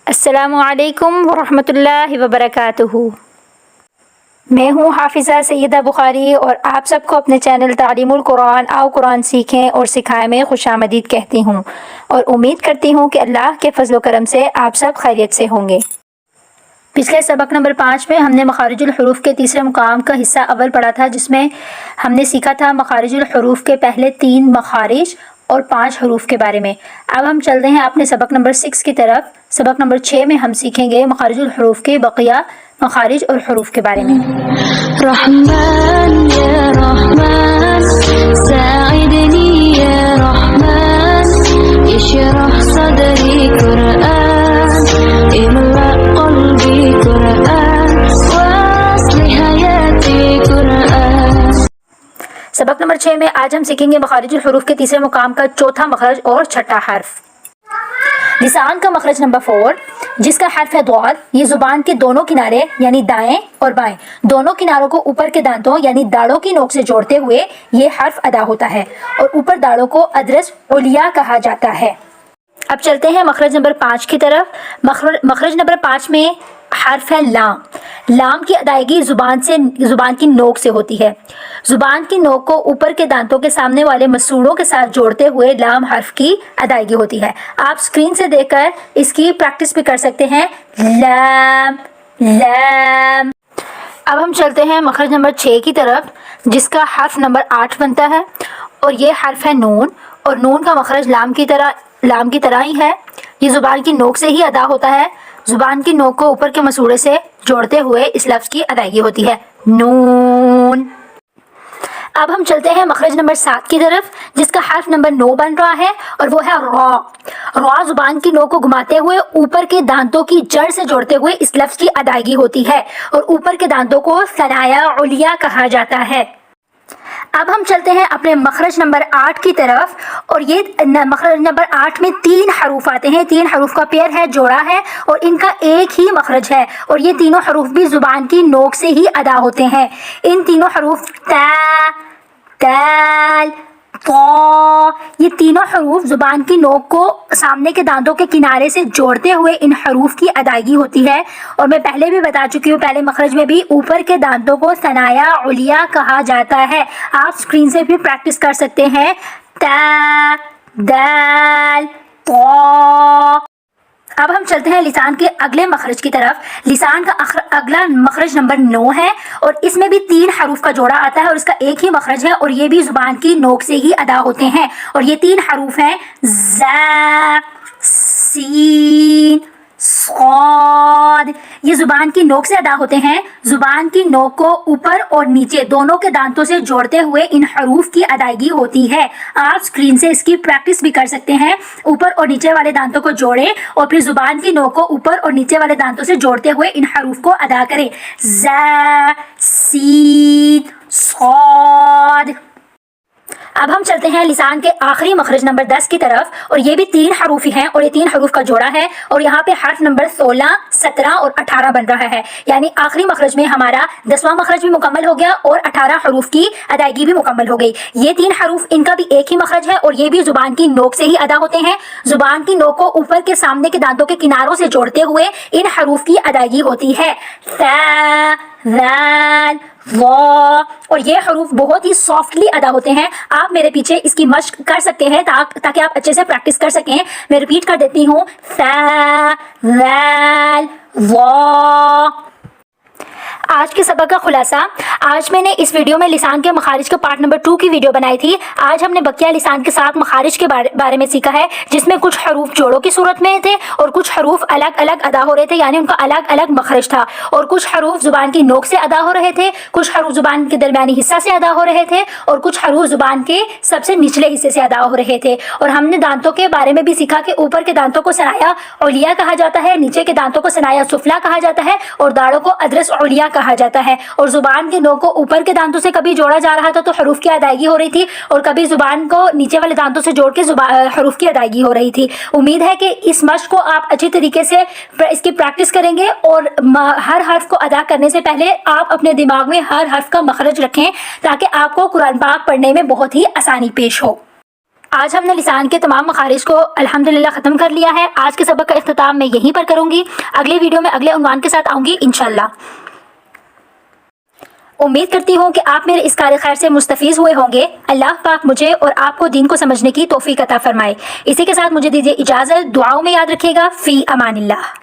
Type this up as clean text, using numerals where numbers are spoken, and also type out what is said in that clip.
السلام علیکم ورحمۃ اللہ وبرکاتہ۔ میں ہوں حافظہ سیدہ بخاری اور آپ سب کو اپنے چینل تعلیم القرآن آؤ قرآن سیکھیں اور سکھائیں میں خوش آمدید کہتی ہوں اور امید کرتی ہوں کہ اللہ کے فضل و کرم سے آپ سب خیریت سے ہوں گے۔ پچھلے سبق نمبر 5 میں ہم نے مخارج الحروف کے تیسرے مقام کا حصہ اول پڑھا تھا، جس میں ہم نے سیکھا تھا مخارج الحروف کے پہلے 3 مخارج اور 5 حروف کے بارے میں۔ اب ہم چلتے ہیں اپنے سبق نمبر 6 کی طرف۔ سبق نمبر 6 میں ہم سیکھیں گے مخارج الحروف کے بقیہ مخارج اور حروف کے بارے میں۔ رحمن یا رحمن ساعدنی یا رحمن اشرح صدری قرآن املأ قلبی قرآن واصلح حیاتی قرآن۔ سبق نمبر 6 میں آج ہم سیکھیں گے مخارج الحروف کے تیسرے مقام کا چوتھا مخرج اور چھٹا حرف۔ لسان کا مخرج نمبر 4 جس کا حرف ہے ضاد، یہ زبان کے دونوں کنارے یعنی دائیں اور بائیں دونوں کناروں کو اوپر کے دانتوں یعنی داڑوں کی نوک سے جوڑتے ہوئے یہ حرف ادا ہوتا ہے اور اوپر داڑوں کو ادرس علیا کہا جاتا ہے۔ اب چلتے ہیں مخرج نمبر 5 کی طرف۔ مخرج نمبر 5 میں حرف ہے لام۔ لام کی ادائیگی زبان کی نوک سے ہوتی ہے۔ زبان کی نوک کو اوپر کے دانتوں کے سامنے والے مسوڑوں کے ساتھ جوڑتے ہوئے لام حرف کی ادائیگی ہوتی ہے۔ آپ اسکرین سے دیکھ کر اس کی پریکٹس بھی کر سکتے ہیں۔ لام لام۔ اب ہم چلتے ہیں مخرج نمبر 6 کی طرف، جس کا حرف نمبر 8 بنتا ہے اور یہ حرف ہے نون، اور نون کا مخرج لام کی طرح ہی ہے۔ یہ زبان کی نوک سے ہی ادا ہوتا ہے۔ زبان کی نوک کو اوپر کے مسوڑے سے جوڑتے ہوئے اس لفظ کی ادائیگی ہوتی ہے، نون۔ اب ہم چلتے ہیں مخرج نمبر 7 کی طرف، جس کا حرف نمبر 9 بن رہا ہے اور وہ ہے را۔ را زبان کی نوک کو گھماتے ہوئے اوپر کے دانتوں کی جڑ سے جوڑتے ہوئے اس لفظ کی ادائیگی ہوتی ہے اور اوپر کے دانتوں کو ثنایا علیا کہا جاتا ہے۔ اب ہم چلتے ہیں اپنے مخرج نمبر 8 کی طرف، اور یہ مخرج نمبر 8 میں 3 حروف آتے ہیں۔ 3 حروف کا پیر ہے، جوڑا ہے اور ان کا ایک ہی مخرج ہے، اور یہ تینوں حروف بھی زبان کی نوک سے ہی ادا ہوتے ہیں۔ ان تینوں حروف تا، دال، طا، یہ تینوں حروف زبان کی نوک کو سامنے کے دانتوں کے کنارے سے جوڑتے ہوئے ان حروف کی ادائیگی ہوتی ہے، اور میں پہلے بھی بتا چکی ہوں پہلے مخرج میں بھی اوپر کے دانتوں کو ثنایا علیا کہا جاتا ہے۔ آپ اسکرین سے بھی پریکٹس کر سکتے ہیں، تا، دال، طا۔ اب ہم چلتے ہیں لسان کے اگلے مخرج کی طرف۔ لسان کا اگلا مخرج نمبر 9 ہے اور اس میں بھی 3 حروف کا جوڑا آتا ہے اور اس کا ایک ہی مخرج ہے، اور یہ بھی زبان کی نوک سے ہی ادا ہوتے ہیں، اور یہ 3 حروف ہیں زا، سین، صاد۔ یہ زبان کی نوک سے ادا ہوتے ہیں۔ زبان کی نوک کو اوپر اور نیچے دونوں کے دانتوں سے جوڑتے ہوئے ان حروف کی ادائیگی ہوتی ہے۔ آپ اسکرین سے اس کی پریکٹس بھی کر سکتے ہیں۔ اوپر اور نیچے والے دانتوں کو جوڑیں اور پھر زبان کی نوک کو اوپر اور نیچے والے دانتوں سے جوڑتے ہوئے ان حروف کو ادا کریں، زا، سین، صاد۔ اب ہم چلتے ہیں لسان کے آخری مخرج نمبر 10 کی طرف، اور یہ بھی 3 حروف ہی ہیں اور یہ 3 حروف کا جوڑا ہے، اور یہاں پہ حرف نمبر 16، 17 اور 18 بن رہا ہے، یعنی آخری مخرج میں ہمارا 10واں مخرج بھی مکمل ہو گیا اور 18 حروف کی ادائیگی بھی مکمل ہو گئی۔ یہ 3 حروف ان کا بھی ایک ہی مخرج ہے اور یہ بھی زبان کی نوک سے ہی ادا ہوتے ہیں۔ زبان کی نوک کو اوپر کے سامنے کے دانتوں کے کناروں سے جوڑتے ہوئے ان حروف کی ادائیگی ہوتی ہے، ثا، ذال، ظا، اور یہ حروف بہت ہی سافٹلی ادا ہوتے ہیں۔ آپ میرے پیچھے اس کی مشق کر سکتے ہیں تاکہ آپ اچھے سے پریکٹس کر سکیں۔ میں ریپیٹ کر دیتی ہوں، ثا، ذال، ظا۔ آج کے سبق کا خلاصہ، آج میں نے اس ویڈیو میں لسان کے مخارج کے پارٹ نمبر 2 کی ویڈیو بنائی تھی۔ آج ہم نے بقیہ لسان کے 7 مخارج کے بارے میں سیکھا ہے، جس میں کچھ حروف جوڑوں کی صورت میں تھے اور کچھ حروف الگ الگ ادا ہو رہے تھے، یعنی ان کا الگ الگ مخرج تھا، اور کچھ حروف زبان کی نوک سے ادا ہو رہے تھے، کچھ حروف زبان کے درمیانی حصہ سے ادا ہو رہے تھے، اور کچھ حروف زبان کے سب سے نچلے حصے سے ادا ہو رہے تھے۔ اور ہم نے دانتوں کے بارے میں بھی سیکھا کہ اوپر کے دانتوں کو ثنایا علیا کہا جاتا ہے، نیچے کے دانتوں کو ثنایا سفلا کہا جاتا ہے، اور داڑوں کو ادرس علیا کہا جاتا ہے۔ اور زبان کے نوک کو اوپر کے دانتوں سے کبھی جوڑا جا رہا تھا تو حروف کی ادائیگی ہو رہی تھی، اور کبھی زبان کو نیچے والے دانتوں سے جوڑ کے حروف کی ادائیگی ہو رہی تھی۔ امید ہے کہ اس مشق کو آپ اچھی طریقے سے اس کی پریکٹس کریں گے، اور ہر حرف کو ادا کرنے سے پہلے آپ اپنے دماغ میں ہر حرف کا مخرج رکھیں تاکہ آپ کو قرآن پاک پڑھنے میں بہت ہی آسانی پیش ہو۔ آج ہم نے لسان کے تمام مخارج کو الحمدللہ ختم کر لیا ہے. آج کے سبق کا اختتام میں یہیں پر کروں گی. اگلی ویڈیو میں اگلے عنوان کے ساتھ آؤں گی انشاءاللہ. امید کرتی ہوں کہ آپ میرے اس کار خیر سے مستفیض ہوئے ہوں گے. اللہ پاک مجھے اور آپ کو دین کو سمجھنے کی توفیق عطا فرمائے. اسی کے ساتھ مجھے دیجیے اجازت. دعاؤں میں یاد رکھیے گا. فی امان اللہ.